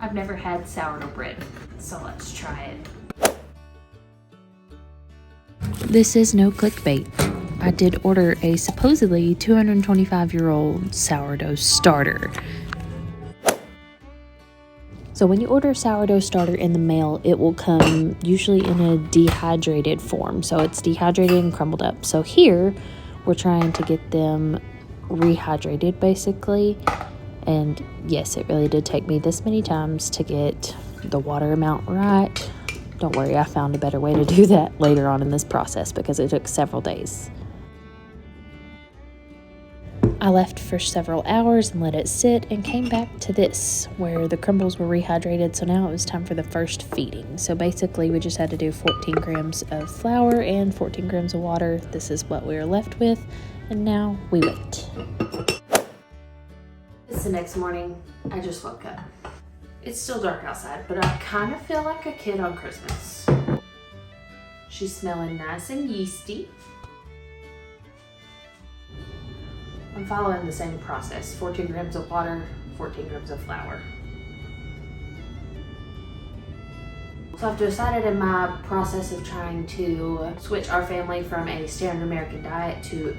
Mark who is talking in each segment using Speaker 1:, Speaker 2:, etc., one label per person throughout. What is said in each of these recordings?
Speaker 1: I've never had sourdough bread, so let's try it.
Speaker 2: This is no clickbait. I did order a supposedly 225-year-old sourdough starter. So when you order a sourdough starter in the mail, it will come usually in a dehydrated form. So it's dehydrated and crumbled up. So here, we're trying to get them rehydrated basically. And yes, it really did take me this many times to get the water amount right. Don't worry, I found a better way to do that later on in this process because it took several days. I left for several hours and let it sit and came back to this where the crumbles were rehydrated. So now it was time for the first feeding. So basically we just had to do 14 grams of flour and 14 grams of water. This is what we were left with. And now we wait.
Speaker 1: It's the next morning. I just woke up. It's still dark outside, but I kind of feel like a kid on Christmas. She's smelling nice and yeasty. I'm following the same process, 14 grams of water, 14 grams of flour. So I've decided in my process of trying to switch our family from a standard American diet to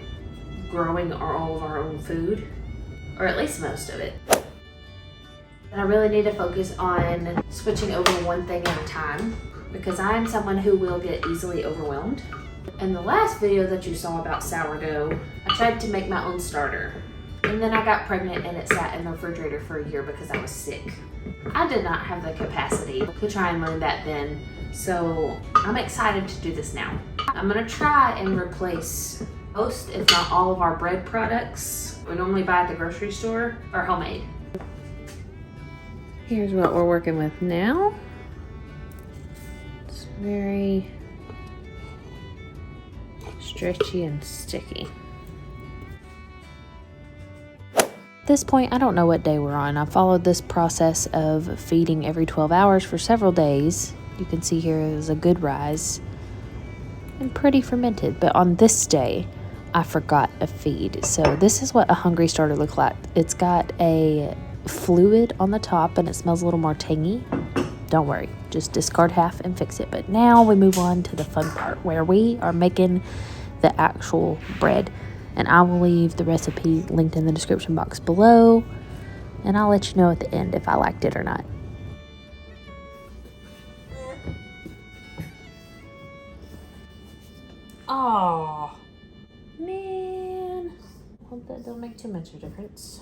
Speaker 1: growing all of our own food, or at least most of it. And I really need to focus on switching over one thing at a time because I am someone who will get easily overwhelmed. In the last video that you saw about sourdough, I tried to make my own starter. And then I got pregnant and it sat in the refrigerator for a year because I was sick. I did not have the capacity to try and learn that then, so I'm excited to do this now. I'm gonna try and replace most, if not all, of our bread products we normally buy at the grocery store are homemade.
Speaker 2: Here's what we're working with now. It's very stretchy and sticky. At this point, I don't know what day we're on. I followed this process of feeding every 12 hours for several days. You can see here is a good rise and pretty fermented, but on this day, I forgot a feed. So this is what a hungry starter looks like. It's got a fluid on the top and it smells a little more tangy. Don't worry, just discard half and fix it. But now we move on to the fun part where we are making the actual bread. And I will leave the recipe linked in the description box below. And I'll let you know at the end if I liked it or not. Oh, man. Hope that don't make too much of a difference.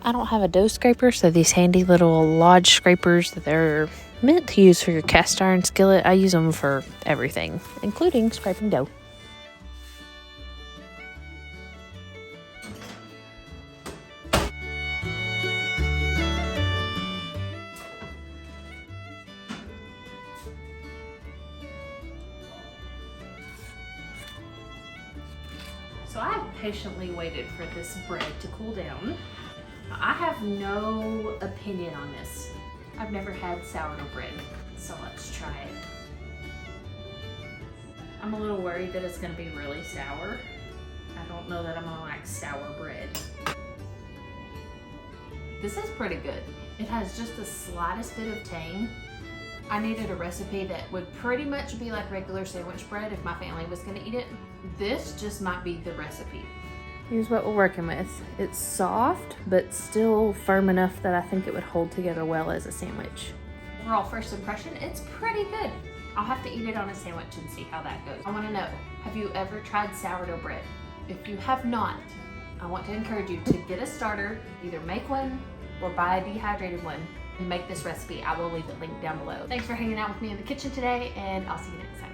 Speaker 2: I don't have a dough scraper, so these handy little Lodge scrapers that they're meant to use for your cast iron skillet, I use them for everything, including scraping dough.
Speaker 1: So I have patiently waited for this bread to cool down. I have no opinion on this. I've never had sourdough bread, so let's try it. I'm a little worried that it's gonna be really sour. I don't know that I'm gonna like sour bread. This is pretty good. It has just the slightest bit of tang. I needed a recipe that would pretty much be like regular sandwich bread if my family was gonna eat it. This just might be the recipe.
Speaker 2: Here's what we're working with. It's soft, but still firm enough that I think it would hold together well as a sandwich.
Speaker 1: overall first impression, it's pretty good. I'll have to eat it on a sandwich and see how that goes. I want to know, have you ever tried sourdough bread? If you have not, I want to encourage you to get a starter, either make one or buy a dehydrated one and make this recipe. I will leave the link down below. Thanks for hanging out with me in the kitchen today, and I'll see you next time.